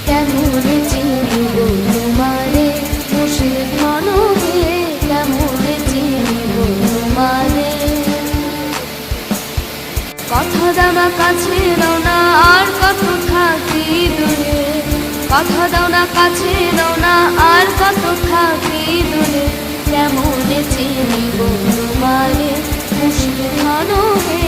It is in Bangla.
কেমনে চিনিব তোমারে মুর্শিদ মনকে, কেমনে চিনিব তোমারে। কথা দাও না কাছে নাও না আর কত থাকি দূরে, কথা দাও না কাছে নাও না আর কত থাকি দূরে, কেমনে চিনিব তোমারে মুর্শিদ মনকে,